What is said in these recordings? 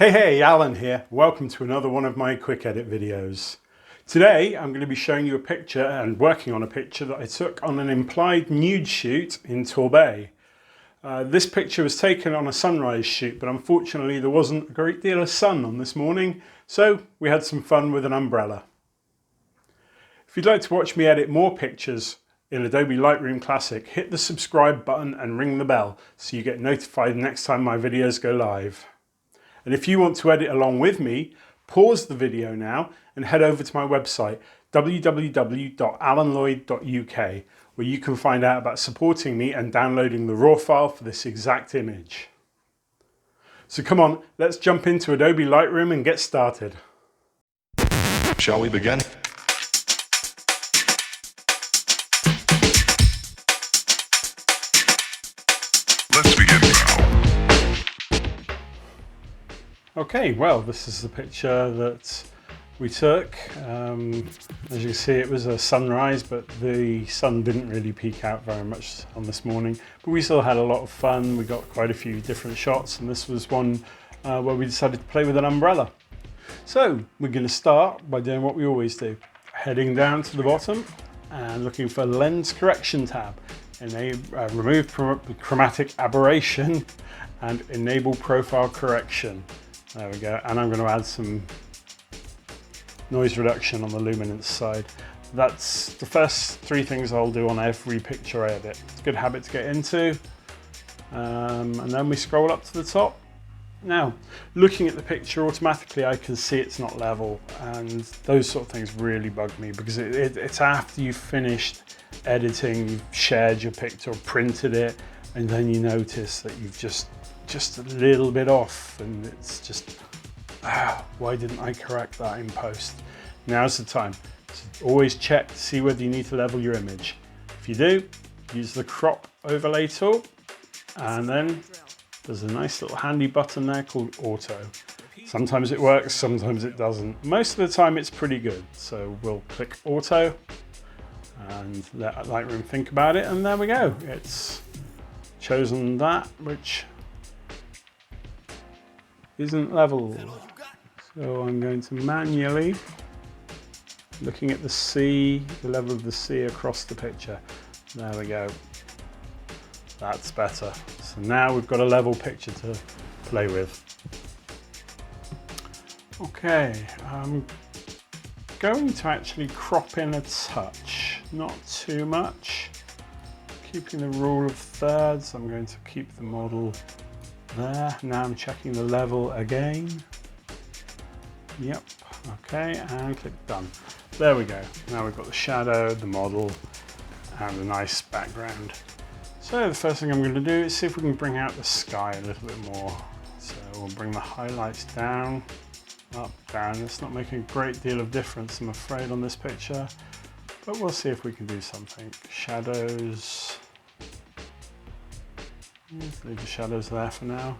Hey, Alan here. Welcome to another one of my quick edit videos. Today I'm going to be showing you a picture and working on a picture that I took on an implied nude shoot in Torbay. This picture was taken on a sunrise shoot, but unfortunately there wasn't a great deal of sun on this morning, so we had some fun with an umbrella. If you'd like to watch me edit more pictures in Adobe Lightroom Classic, hit the subscribe button and ring the bell so you get notified next time my videos go live. And if you want to edit along with me, pause the video now and head over to my website www.alanlloyd.uk, where you can find out about supporting me and downloading the raw file for this exact image. So come on, let's jump into Adobe Lightroom and get started. Shall we begin? Let's begin now. Okay, well, this is the picture that we took. As you can see, it was a sunrise, but the sun didn't really peek out very much on this morning. But we still had a lot of fun. We got quite a few different shots, and this was one where we decided to play with an umbrella. So we're going to start by doing what we always do, heading down to the bottom and looking for lens correction tab. Remove chromatic aberration and enable profile correction. There we go, and I'm going to add some noise reduction on the luminance side. That's the first three things I'll do on every picture I edit. It's a good habit to get into. And then we scroll up to the top. Now, looking at the picture automatically, I can see it's not level, and those sort of things really bug me because it's after you've finished editing, you've shared your picture or printed it, and then you notice that you've just a little bit off, and it's just, why didn't I correct that in post? Now's the time. So always check to see whether you need to level your image. If you do, use the crop overlay tool, and then there's a nice little handy button there called auto. Sometimes it works, sometimes it doesn't. Most of the time it's pretty good. So we'll click auto and let Lightroom think about it, and there we go. It's chosen that which isn't level. So I'm going to manually, looking at the sea, the level of the sea across the picture. There we go. That's better. So now we've got a level picture to play with. Okay, I'm going to actually crop in a touch, not too much. Keeping the rule of thirds, I'm going to keep the model there. Now I'm checking the level again. Yep, okay, and click done. There we go. Now we've got the shadow, the model, and a nice background. So the first thing I'm going to do is see if we can bring out the sky a little bit more. So we'll bring the highlights down, up, down. It's not making a great deal of difference, I'm afraid, on this picture, but we'll see if we can do something. Shadows. Let's leave the shadows there for now.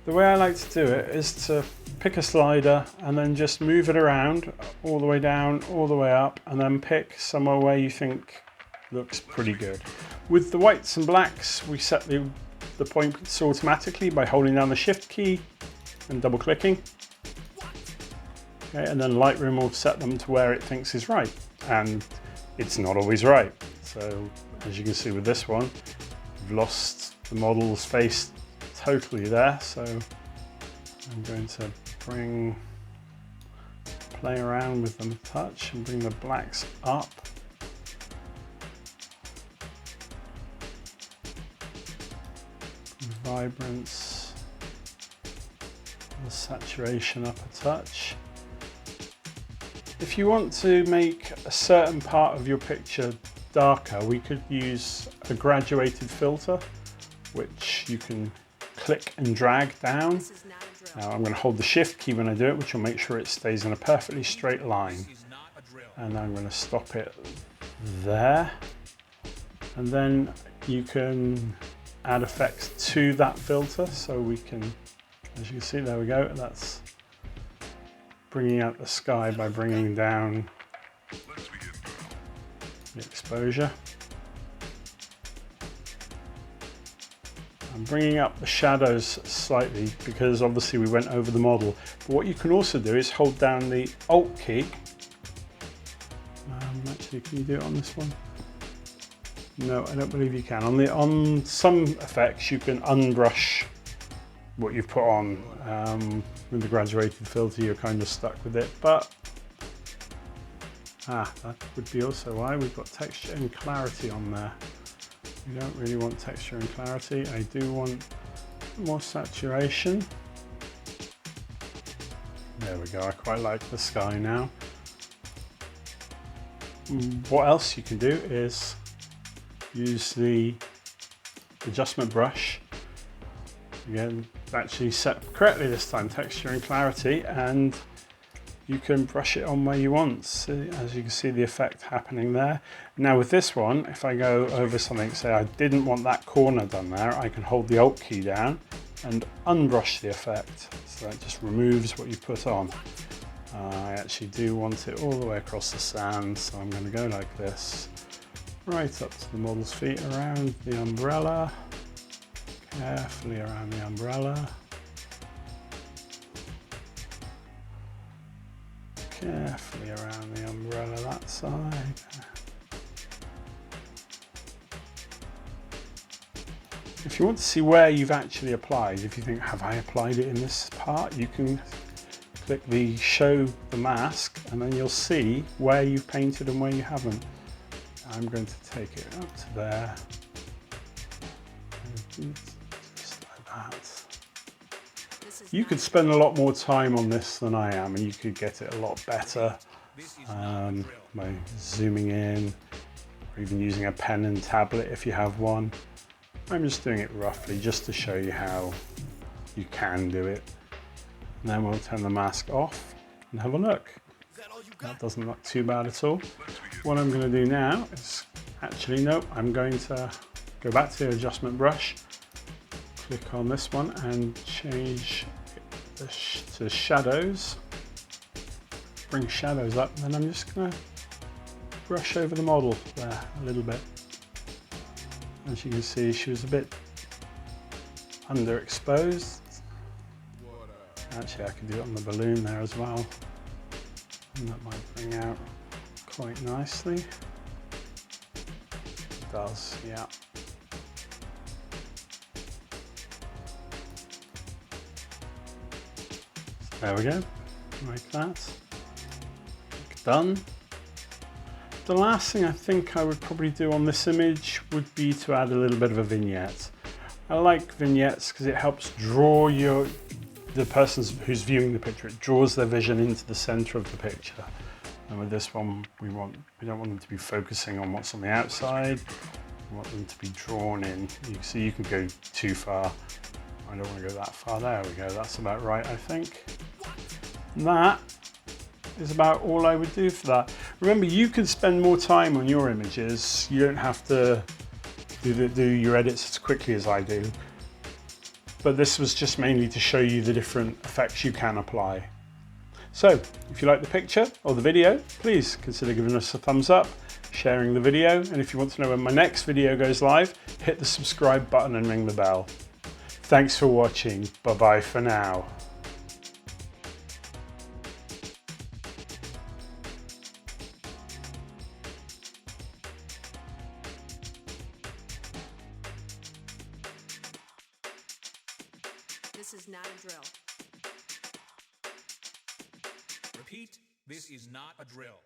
The way I like to do it is to pick a slider and then just move it around all the way down, all the way up, and then pick somewhere where you think looks pretty good. With the whites and blacks, we set the points automatically by holding down the shift key and double clicking. Okay, and then Lightroom will set them to where it thinks is right, and it's not always right. So as you can see with this one, we've lost the model's face totally there, so I'm going to play around with them a touch and bring the blacks up. Vibrance, the saturation up a touch. If you want to make a certain part of your picture darker, we could use a graduated filter, which you can click and drag down. Now I'm going to hold the shift key when I do it, which will make sure it stays in a perfectly straight line. And I'm going to stop it there. And then you can add effects to that filter, so we can, as you can see, there we go, that's bringing out the sky by bringing down the exposure. I'm bringing up the shadows slightly because obviously we went over the model. But what you can also do is hold down the Alt key. Actually, can you do it on this one? No, I don't believe you can. On some effects, you can unbrush what you've put on. With the graduated filter, you're kind of stuck with it. But that would be also why we've got texture and clarity on there. We don't really want texture and clarity. I do want more saturation. There we go. I quite like the sky now. What else you can do is use the adjustment brush. Again, actually set correctly this time, texture and clarity, and you can brush it on where you want. So, as you can see the effect happening there. Now with this one, if I go over something, say I didn't want that corner done there, I can hold the Alt key down and unbrush the effect. So that just removes what you put on. I actually do want it all the way across the sand, so I'm going to go like this, right up to the model's feet, around the umbrella, carefully around the umbrella. Carefully around the umbrella that side. If you want to see where you've actually applied, if you think, have I applied it in this part, you can click the show the mask and then you'll see where you've painted and where you haven't. I'm going to take it up to there. Just like that. You could spend a lot more time on this than I am, and you could get it a lot better by zooming in, or even using a pen and tablet if you have one. I'm just doing it roughly just to show you how you can do it. And then we'll turn the mask off and have a look. That doesn't look too bad at all. What I'm going to do now is, actually no, I'm going to go back to the adjustment brush, click on this one and change to shadows, bring shadows up, and then I'm just going to brush over the model there a little bit. As you can see, she was a bit underexposed. Actually, I can do it on the balloon there as well, and that might bring out quite nicely. It does, yeah. There we go, like that. Done. The last thing I think I would probably do on this image would be to add a little bit of a vignette. I like vignettes because it helps draw the person who's viewing the picture. It draws their vision into the center of the picture. And with this one, we don't want them to be focusing on what's on the outside. We want them to be drawn in. You see, you can go too far. I don't want to go that far. There we go. That's about right, I think. And that is about all I would do for that. Remember, you can spend more time on your images. You don't have to do your edits as quickly as I do. But this was just mainly to show you the different effects you can apply. So, if you like the picture or the video, please consider giving us a thumbs up, sharing the video, and if you want to know when my next video goes live, hit the subscribe button and ring the bell. Thanks for watching. Bye-bye for now. This is not a drill. Repeat, this is not a drill.